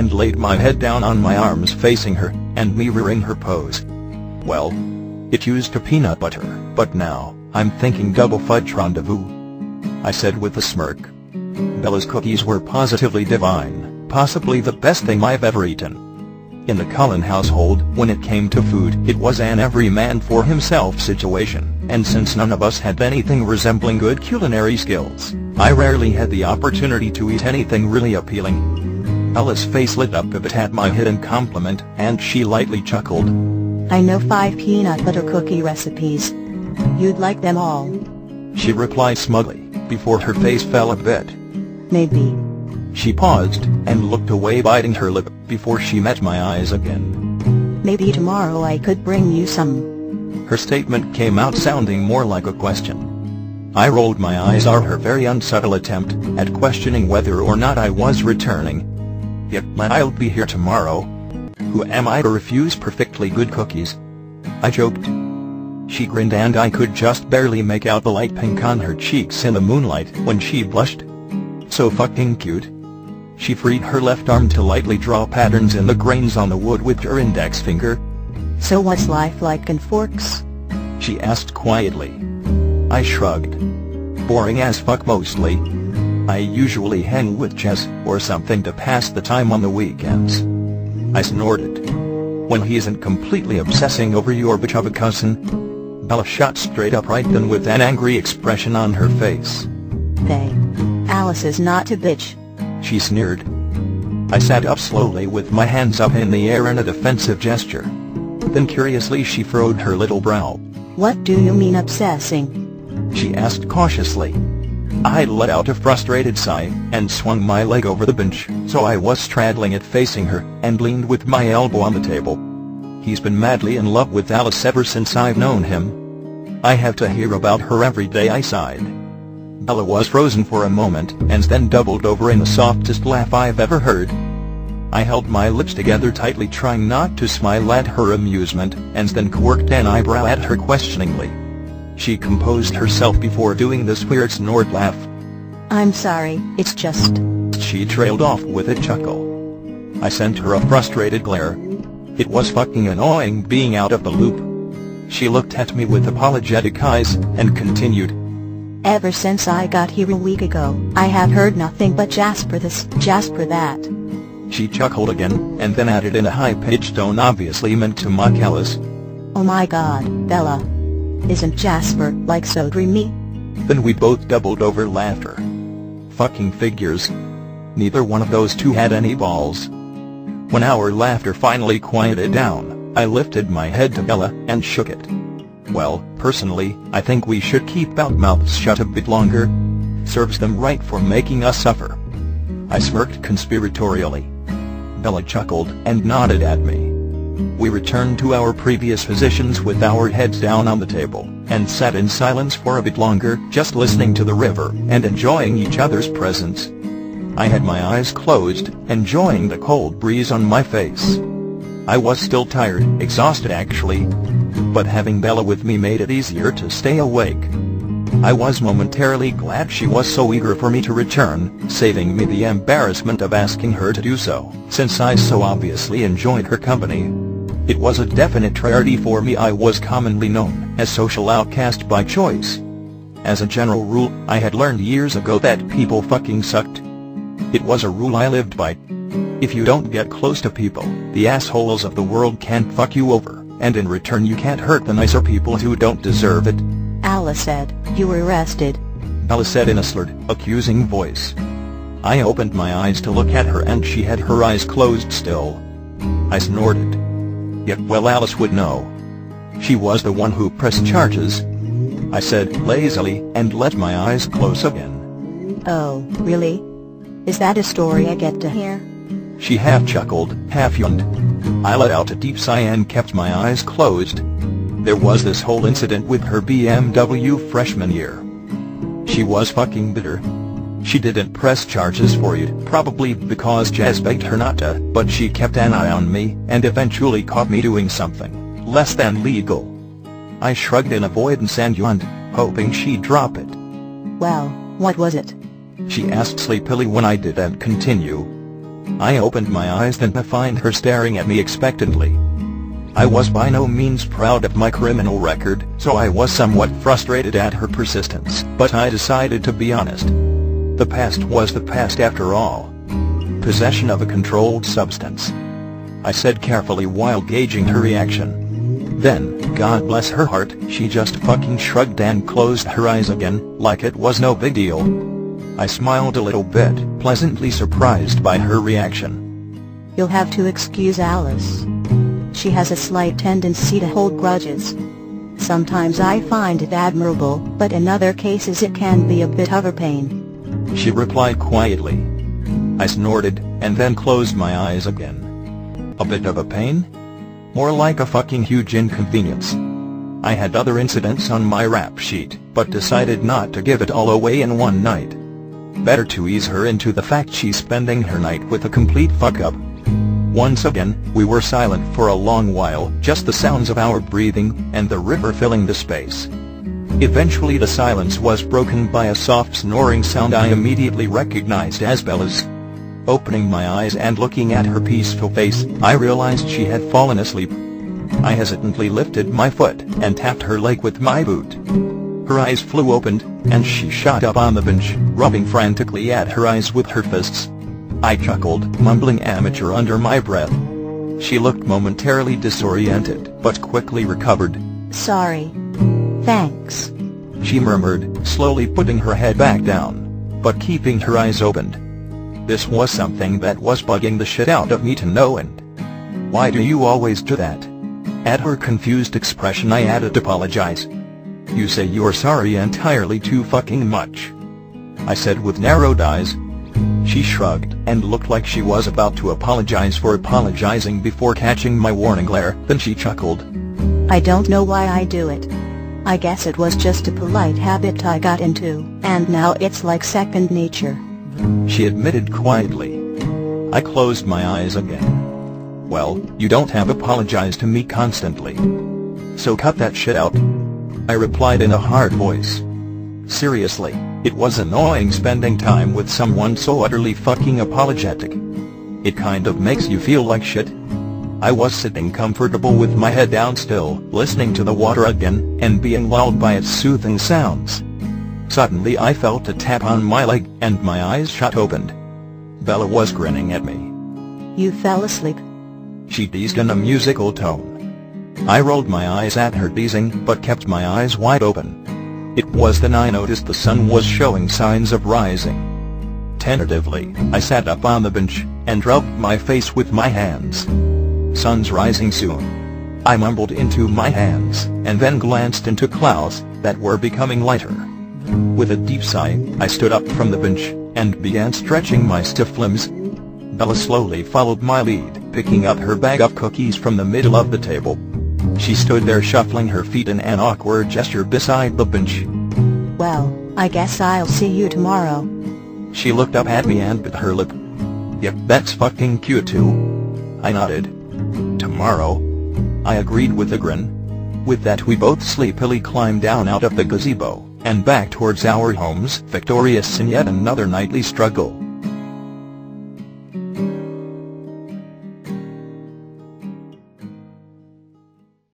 and laid my head down on my arms facing her, and mirroring her pose. Well, it used to peanut butter, but now, I'm thinking double fudge rendezvous, I said with a smirk. Bella's cookies were positively divine, possibly the best thing I've ever eaten. In the Cullen household, when it came to food, it was an every man for himself situation, and since none of us had anything resembling good culinary skills, I rarely had the opportunity to eat anything really appealing. Bella's face lit up a bit at my hidden compliment, and she lightly chuckled. I know 5 peanut butter cookie recipes. You'd like them all. She replied smugly, before her face fell a bit. Maybe. She paused, and looked away biting her lip, before she met my eyes again. Maybe tomorrow I could bring you some. Her statement came out sounding more like a question. I rolled my eyes at her very unsubtle attempt at questioning whether or not I was returning. Yet I'll be here tomorrow. Who am I to refuse perfectly good cookies? I joked. She grinned and I could just barely make out the light pink on her cheeks in the moonlight when she blushed. So fucking cute. She freed her left arm to lightly draw patterns in the grains on the wood with her index finger. So what's life like in Forks? She asked quietly. I shrugged. Boring as fuck mostly. I usually hang with Jess or something to pass the time on the weekends. I snorted. When he isn't completely obsessing over your bitch of a cousin. Bella shot straight upright then with an angry expression on her face. Hey. Alice is not a bitch. She sneered. I sat up slowly with my hands up in the air in a defensive gesture. Then curiously she furrowed her little brow. What do you mean obsessing? She asked cautiously. I let out a frustrated sigh, and swung my leg over the bench, so I was straddling it facing her, and leaned with my elbow on the table. He's been madly in love with Alice ever since I've known him. I have to hear about her every day, I sighed. Bella was frozen for a moment, and then doubled over in the softest laugh I've ever heard. I held my lips together tightly trying not to smile at her amusement, and then quirked an eyebrow at her questioningly. She composed herself before doing this weird snort laugh. I'm sorry, it's just... She trailed off with a chuckle. I sent her a frustrated glare. It was fucking annoying being out of the loop. She looked at me with apologetic eyes, and continued. Ever since I got here a week ago, I have heard nothing but Jasper this, Jasper that. She chuckled again, and then added in a high-pitched tone obviously meant to mock Alice. Oh my god, Bella. Isn't Jasper like so dreamy? Then we both doubled over laughter. Fucking figures. Neither one of those two had any balls. When our laughter finally quieted down, I lifted my head to Bella and shook it. Well, personally, I think we should keep our mouths shut a bit longer. Serves them right for making us suffer. I smirked conspiratorially. Bella chuckled and nodded at me. We returned to our previous positions with our heads down on the table, and sat in silence for a bit longer, just listening to the river and enjoying each other's presence. I had my eyes closed, enjoying the cold breeze on my face. I was still tired, exhausted actually. But having Bella with me made it easier to stay awake. I was momentarily glad she was so eager for me to return, saving me the embarrassment of asking her to do so, since I so obviously enjoyed her company. It was a definite rarity for me. I was commonly known as social outcast by choice. As a general rule, I had learned years ago that people fucking sucked. It was a rule I lived by. If you don't get close to people, the assholes of the world can't fuck you over, and in return you can't hurt the nicer people who don't deserve it. Alice said, "You were arrested." Bella said in a slurred, accusing voice. I opened my eyes to look at her and she had her eyes closed still. I snorted. Yet well Alice would know. She was the one who pressed charges. I said lazily, and let my eyes close again. Oh, really? Is that a story I get to hear? She half chuckled, half yawned. I let out a deep sigh and kept my eyes closed. There was this whole incident with her BMW freshman year. She was fucking bitter. She didn't press charges for it, probably because Jazz begged her not to, but she kept an eye on me, and eventually caught me doing something less than legal. I shrugged in avoidance and yawned, hoping she'd drop it. Well, what was it? She asked sleepily when I didn't continue. I opened my eyes then to find her staring at me expectantly. I was by no means proud of my criminal record, so I was somewhat frustrated at her persistence, but I decided to be honest. The past was the past after all. Possession of a controlled substance, I said carefully while gauging her reaction. Then, God bless her heart, she just fucking shrugged and closed her eyes again, like it was no big deal. I smiled a little bit, pleasantly surprised by her reaction. You'll have to excuse Alice. She has a slight tendency to hold grudges. Sometimes I find it admirable, but in other cases it can be a bit of a pain. She replied quietly. I snorted, and then closed my eyes again. A bit of a pain? More like a fucking huge inconvenience. I had other incidents on my rap sheet, but decided not to give it all away in one night. Better to ease her into the fact she's spending her night with a complete fuck-up. Once again, we were silent for a long while, just the sounds of our breathing, and the river filling the space. Eventually the silence was broken by a soft snoring sound I immediately recognized as Bella's. Opening my eyes and looking at her peaceful face, I realized she had fallen asleep. I hesitantly lifted my foot and tapped her leg with my boot. Her eyes flew open, and she shot up on the bench, rubbing frantically at her eyes with her fists. I chuckled, mumbling amateur under my breath. She looked momentarily disoriented, but quickly recovered. Sorry. Thanks. She murmured, slowly putting her head back down, but keeping her eyes opened. This was something that was bugging the shit out of me to no end. Why do you always do that? At her confused expression I added, apologize. You say you're sorry entirely too fucking much, I said with narrowed eyes. She shrugged, and looked like she was about to apologize for apologizing before catching my warning glare, then she chuckled. I don't know why I do it. I guess it was just a polite habit I got into, and now it's like second nature. She admitted quietly. I closed my eyes again. Well, you don't have apologized to me constantly, so cut that shit out, I replied in a hard voice. Seriously, it was annoying spending time with someone so utterly fucking apologetic. It kind of makes you feel like shit. I was sitting comfortable with my head down still, listening to the water again, and being lulled by its soothing sounds. Suddenly I felt a tap on my leg, and my eyes shot open. Bella was grinning at me. You fell asleep? She teased in a musical tone. I rolled my eyes at her teasing, but kept my eyes wide open. It was then I noticed the sun was showing signs of rising. Tentatively, I sat up on the bench, and rubbed my face with my hands. Sun's rising soon, I mumbled into my hands, and then glanced into clouds that were becoming lighter. With a deep sigh, I stood up from the bench, and began stretching my stiff limbs. Bella slowly followed my lead, picking up her bag of cookies from the middle of the table. She stood there shuffling her feet in an awkward gesture beside the bench. Well, I guess I'll see you tomorrow. She looked up at me and bit her lip. Yep, that's fucking cute too. I nodded. Tomorrow, I agreed with a grin. With that we both sleepily climbed down out of the gazebo, and back towards our homes, victorious in yet another nightly struggle.